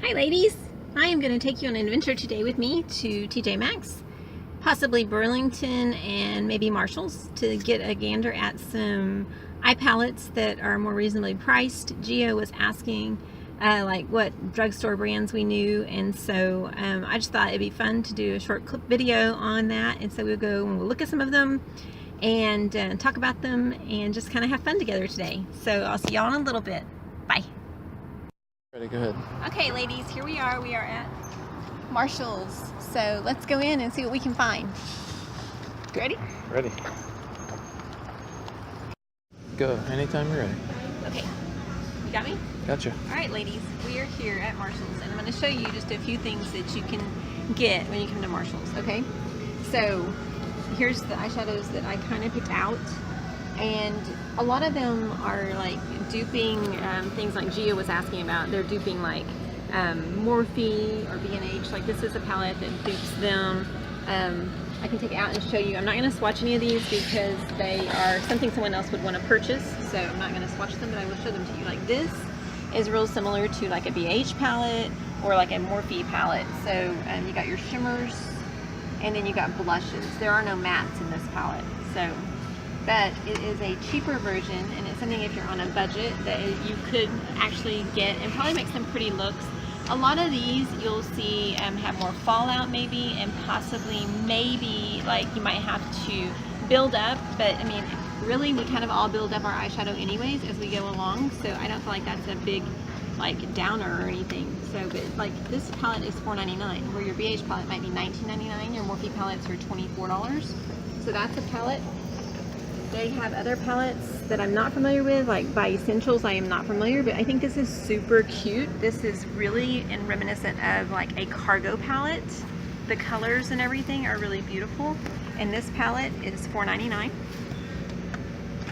Hi ladies! I am going to take you on an adventure today with me to TJ Maxx, possibly Burlington and maybe Marshall's to get a gander at some eye palettes that are more reasonably priced. Gio was asking like what drugstore brands we knew, and so I just thought it'd be fun to do a short clip video on that, and so we'll go and we'll look at some of them and talk about them and just kind of have fun together today. So I'll see y'all in a little bit. Bye! Ready, go ahead. Okay, ladies, here we are. We are at Marshall's. So let's go in and see what we can find. Ready? Ready. Go, anytime you're ready. Okay. You got me? Gotcha. All right, ladies, we are here at Marshall's, and I'm going to show you just a few things that you can get when you come to Marshall's, okay? So here's the eyeshadows that I kind of picked out. And a lot of them are like duping things like Gio was asking about. They're duping like Morphe or B&H. Like this is a palette that dupes them. I can take it out and show you. I'm not going to swatch any of these because they are something someone else would want to purchase. So I'm not going to swatch them, but I will show them to you. Like this is real similar to like a BH palette or like a Morphe palette. So you got your shimmers and then you got blushes. There are no mattes in this palette. But it is a cheaper version, and it's something if you're on a budget that you could actually get and probably make some pretty looks. A lot of these you'll see have more fallout maybe, and possibly maybe like you might have to build up, but I mean really we kind of all build up our eyeshadow anyways as we go along, so I don't feel like that's a big like downer or anything. So but like this palette is $4.99, where your BH palette might be $19.99, your Morphe palettes are $24. So that's a palette. They have other palettes that I'm not familiar with, like by Essentials I am not familiar, but I think this is super cute. This is really reminiscent of like a cargo palette. The colors and everything are really beautiful. And this palette is $4.99.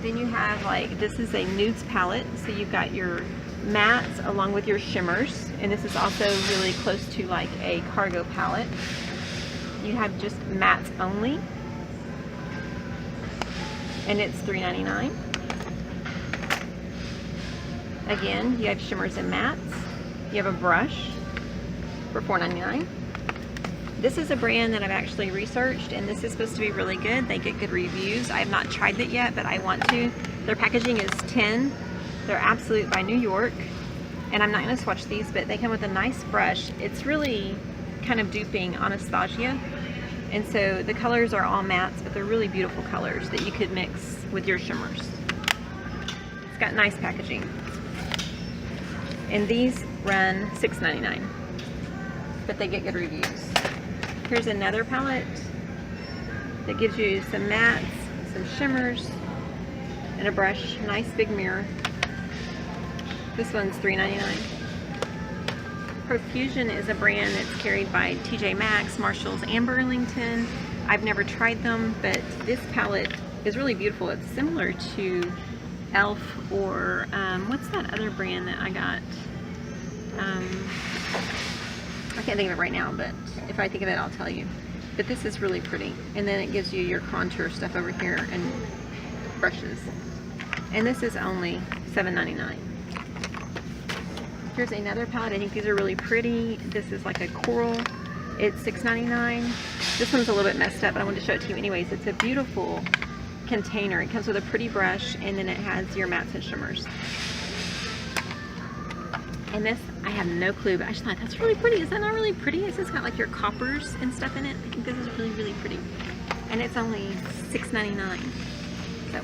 Then you have like, this is a nudes palette. So you've got your mattes along with your shimmers. And this is also really close to like a cargo palette. You have just mattes only. And it's $3.99. Again, you have shimmers and mattes. You have a brush for $4.99. This is a brand that I've actually researched, and this is supposed to be really good. They get good reviews. I have not tried it yet, but I want to. Their packaging is 10. They're Absolute by New York. And I'm not going to swatch these, but they come with a nice brush. It's really kind of duping Anastasia. And so the colors are all mattes, but they're really beautiful colors that you could mix with your shimmers. It's got nice packaging. And these run $6.99, but they get good reviews. Here's another palette that gives you some mattes, some shimmers, and a brush. Nice big mirror. This one's $3.99. Profusion is a brand that's carried by TJ Maxx, Marshall's, and Burlington. I've never tried them, but this palette is really beautiful. It's similar to e.l.f. or what's that other brand that I got? I can't think of it right now, but if I think of it, I'll tell you. But this is really pretty. And then it gives you your contour stuff over here and brushes. And this is only $7.99. Here's another palette. I think these are really pretty. This is like a coral. It's $6.99. This one's a little bit messed up, but I wanted to show it to you anyways. It's a beautiful container. It comes with a pretty brush, and then it has your mattes and shimmers. And this, I have no clue, but I just thought that's really pretty. Is that not really pretty? It's just got like your coppers and stuff in it. I think this is really, really pretty. And it's only $6.99. So.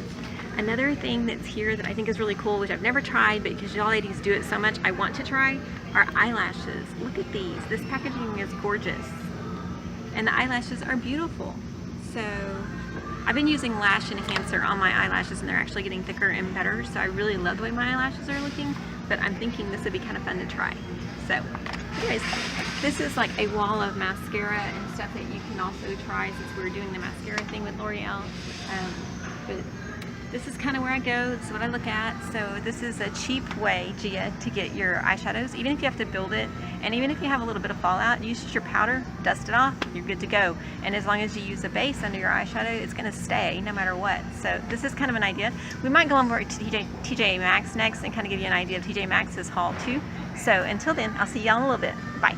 Another thing that's here that I think is really cool, which I've never tried, but because y'all ladies do it so much, I want to try, are eyelashes. Look at these. This packaging is gorgeous. And the eyelashes are beautiful. So I've been using lash enhancer on my eyelashes, and they're actually getting thicker and better. So I really love the way my eyelashes are looking, but I'm thinking this would be kind of fun to try. So anyways, this is like a wall of mascara and stuff that you can also try, since we're doing the mascara thing with L'Oreal. But this is kind of where I go. This is what I look at. So this is a cheap way, Gia, to get your eyeshadows, even if you have to build it, and even if you have a little bit of fallout, use just your powder, dust it off, you're good to go. And as long as you use a base under your eyeshadow, it's going to stay no matter what. So this is kind of an idea. We might go over to TJ Maxx next and kind of give you an idea of TJ Maxx's haul too. So until then, I'll see y'all in a little bit. Bye.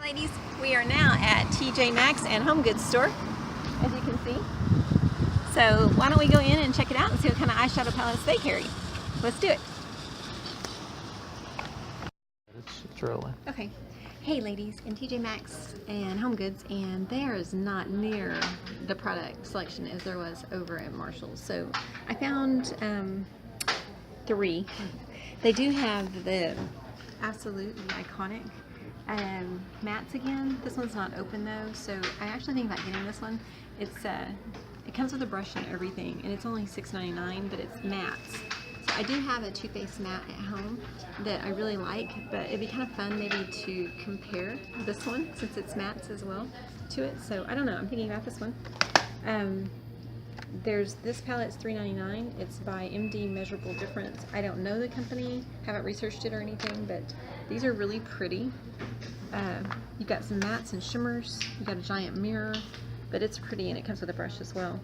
Ladies, we are now at TJ Maxx and Home Goods store, as you can see. So why don't we go in and check it out and see what kind of eyeshadow palettes they carry. Let's do it. It's rolling. Okay. Hey ladies, in TJ Maxx and Home Goods, and there is not near the product selection as there was over at Marshall's. So I found 3. They do have the absolutely iconic mattes again. This one's not open though, so I actually think about getting this one. It comes with a brush and everything, and it's only $6.99, but it's mattes. So I do have a Too Faced matte at home that I really like, but it'd be kind of fun maybe to compare this one, since it's mattes as well, to it. So I don't know, I'm thinking about this one. There's this palette's $3.99. It's by MD Measurable Difference. I don't know the company, haven't researched it or anything, but these are really pretty. You've got some mattes and shimmers. You've got a giant mirror, but it's pretty, and it comes with a brush as well.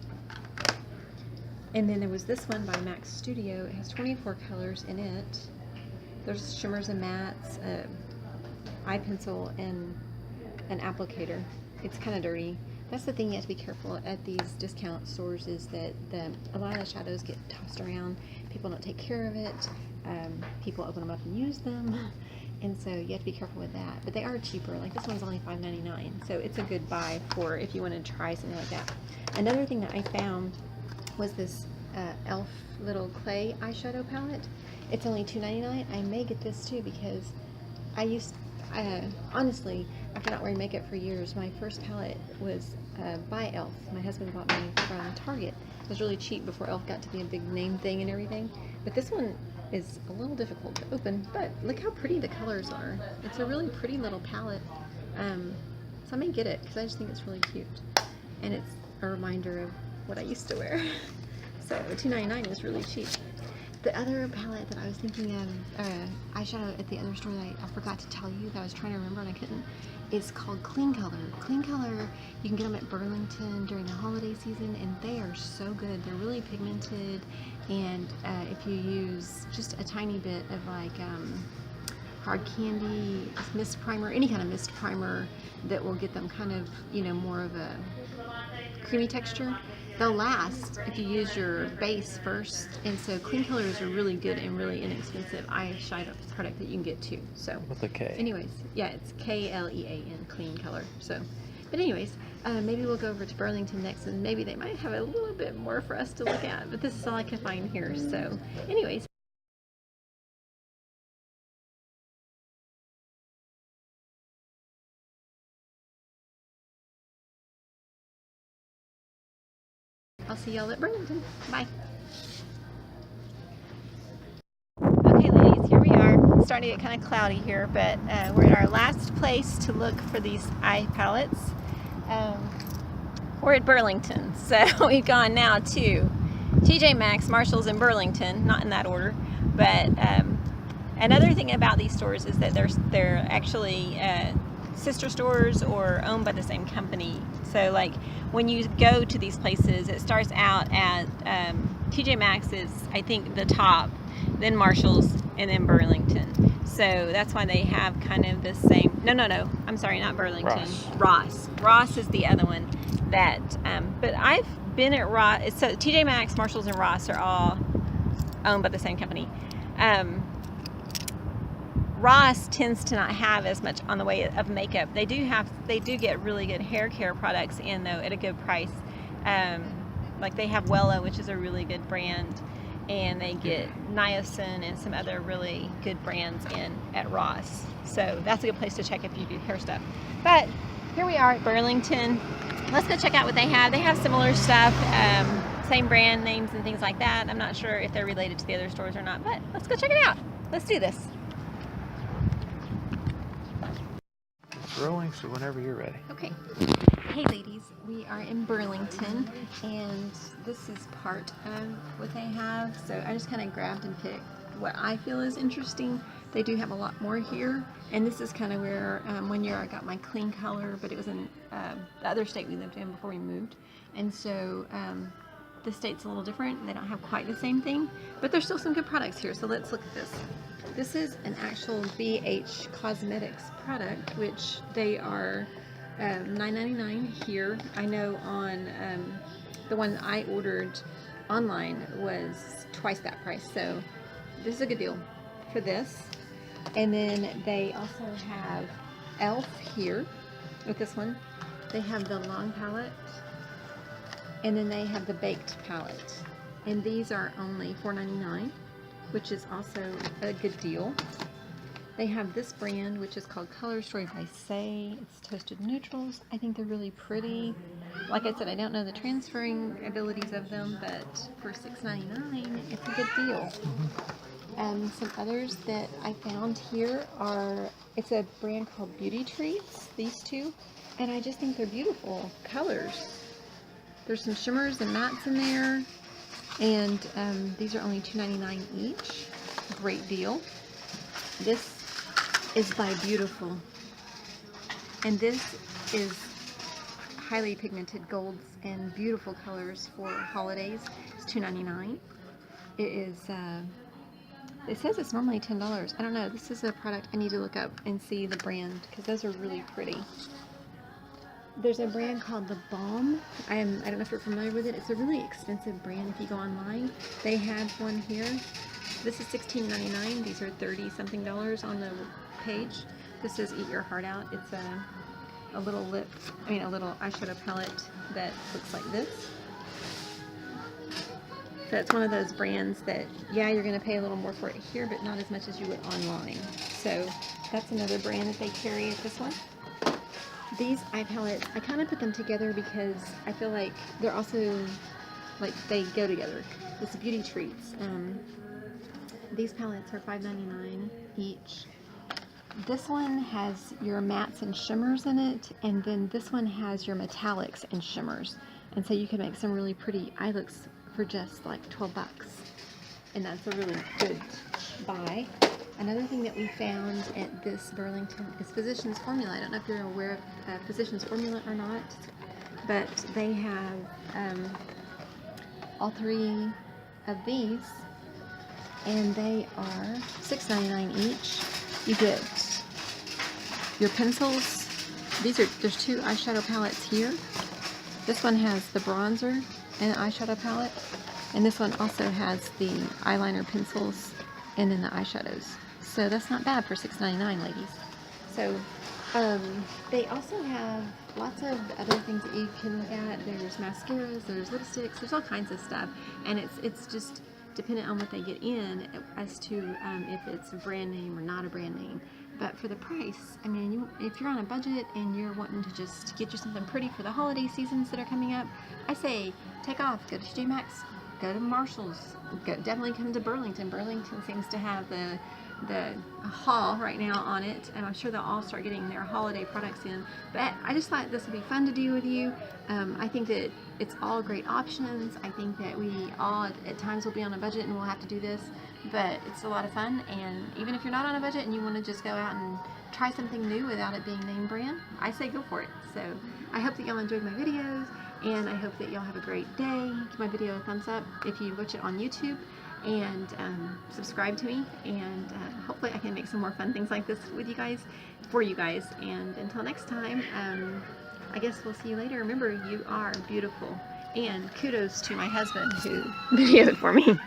And then there was this one by Maxx Studio. It has 24 colors in it. There's shimmers and mattes, eye pencil, and an applicator. It's kind of dirty. That's the thing you have to be careful at these discount stores, is that a lot of the shadows get tossed around. People don't take care of it. People open them up and use them. And so you have to be careful with that. But they are cheaper. Like this one's only $5.99. So it's a good buy for if you want to try something like that. Another thing that I found was this e.l.f. little clay eyeshadow palette. It's only $2.99. I may get this too, because honestly, after not wearing makeup for years, my first palette was by e.l.f. My husband bought me from Target. It was really cheap before e.l.f. got to be a big name thing and everything. But this one is a little difficult to open, but look how pretty the colors are. It's a really pretty little palette. So I may get it because I just think it's really cute. And it's a reminder of what I used to wear. So $2.99 is really cheap. The other palette that I was thinking of, eyeshadow at the other store that I forgot to tell you, that I was trying to remember and I couldn't, is called Clean Color. Clean Color, you can get them at Burlington during the holiday season, and they are so good. They're really pigmented, and if you use just a tiny bit of like hard candy, mist primer, any kind of mist primer that will get them kind of, you know, more of a creamy texture, they'll last if you use your base first. And so Clean Color is a really good and really inexpensive eyeshadow product that you can get too. So with a K. Anyways, yeah, it's K-L-E-A-N, Clean Color. So, but anyways, maybe we'll go over to Burlington next, and maybe they might have a little bit more for us to look at. But this is all I can find here. So, anyways. I'll see y'all at Burlington. Bye. Okay, ladies, here we are. It's starting to get kind of cloudy here, but we're at our last place to look for these eye palettes. We're at Burlington, so we've gone now to TJ Maxx, Marshall's, and Burlington, not in that order. But another thing about these stores is that they're actually sister stores or owned by the same company. So like when you go to these places, it starts out at TJ Maxx is, I think, the top, then Marshall's, and then Burlington. So that's why they have kind of the same, no, I'm sorry, not Burlington. Ross is the other one that, but I've been at Ross. So TJ Maxx, Marshall's, and Ross are all owned by the same company. Ross tends to not have as much on the way of makeup. They do get really good hair care products in though at a good price. Like they have Wello, which is a really good brand, and they get Niacin and some other really good brands in at Ross. So that's a good place to check if you do hair stuff. But here we are at Burlington. Let's go check out what they have. They have similar stuff, same brand names and things like that. I'm not sure if they're related to the other stores or not, but let's go check it out. Let's do this. It's rolling, so whenever you're ready. Okay. Hey ladies, we are in Burlington, and this is part of what they have. So I just kind of grabbed and picked what I feel is interesting. They do have a lot more here, and this is kind of where one year I got my clean color, but it was in the other state we lived in before we moved, and so the state's a little different. They don't have quite the same thing, but there's still some good products here. So let's look at this. This is an actual BH Cosmetics product, which they are $9.99 here. I know on the one I ordered online was twice that price, so this is a good deal for this. And then they also have e.l.f. here with this one. They have the long palette, and then they have the baked palette, and these are only $4.99, which is also a good deal. They have this brand, which is called Color Story by Say. It's toasted neutrals. I think they're really pretty. Like I said, I don't know the transferring abilities of them, but for $6.99, it's a good deal. Some others that I found here are, it's a brand called Beauty Treats, these two, and I just think they're beautiful colors. There's some shimmers and mattes in there, and these are only $2.99 each. Great deal. This is by Beautiful, and this is highly pigmented golds and beautiful colors for holidays. It's $2.99. It is it says it's normally $10. I don't know, this is a product I need to look up and see the brand, because those are really pretty. There's a brand called The Balm. I don't know if you're familiar with it. It's a really expensive brand if you go online. They have one here. This is $16.99. These are $30-something on the page. This says Eat Your Heart Out. It's a little a little eyeshadow palette that looks like this. So it's one of those brands that, yeah, you're going to pay a little more for it here, but not as much as you would online. So that's another brand that they carry at this one. These eye palettes, I kind of put them together because I feel like they're also, like, they go together. It's Beauty Treats. These palettes are $5.99 each. This one has your mattes and shimmers in it, and then this one has your metallics and shimmers. And so you can make some really pretty eye looks for just like $12. And that's a really good buy. Another thing that we found at this Burlington is Physicians Formula. I don't know if you're aware of Physicians Formula or not, but they have all three of these, and they are $6.99 each. You get your pencils. There's two eyeshadow palettes here. This one has the bronzer and eyeshadow palette, and this one also has the eyeliner pencils and then the eyeshadows. So that's not bad for $6.99, ladies. So they also have lots of other things that you can look at. There's mascaras, there's lipsticks, there's all kinds of stuff, and it's just dependent on what they get in as to if it's a brand name or not a brand name. But for the price, I mean, if you're on a budget and you're wanting to just get you something pretty for the holiday seasons that are coming up, I say take off, go to Maxx, go to Marshalls, definitely come to Burlington. Burlington seems to have the haul right now on it, and I'm sure they'll all start getting their holiday products in. But I just thought this would be fun to do with you. I think that it's all great options. I think that we all at times will be on a budget and we'll have to do this, but it's a lot of fun. And even if you're not on a budget and you want to just go out and try something new without it being name brand, I say go for it. So I hope that y'all enjoyed my videos, and I hope that y'all have a great day. Give my video a thumbs up if you watch it on YouTube, and subscribe to me, and hopefully I can make some more fun things like this with you guys, for you guys. And until next time, I guess we'll see you later. Remember, you are beautiful, and kudos to my husband who videoed for me.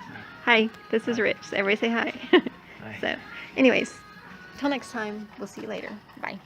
Hi, this is Rich. Everybody say hi. Hi. So anyways, till next time, we'll see you later. Bye.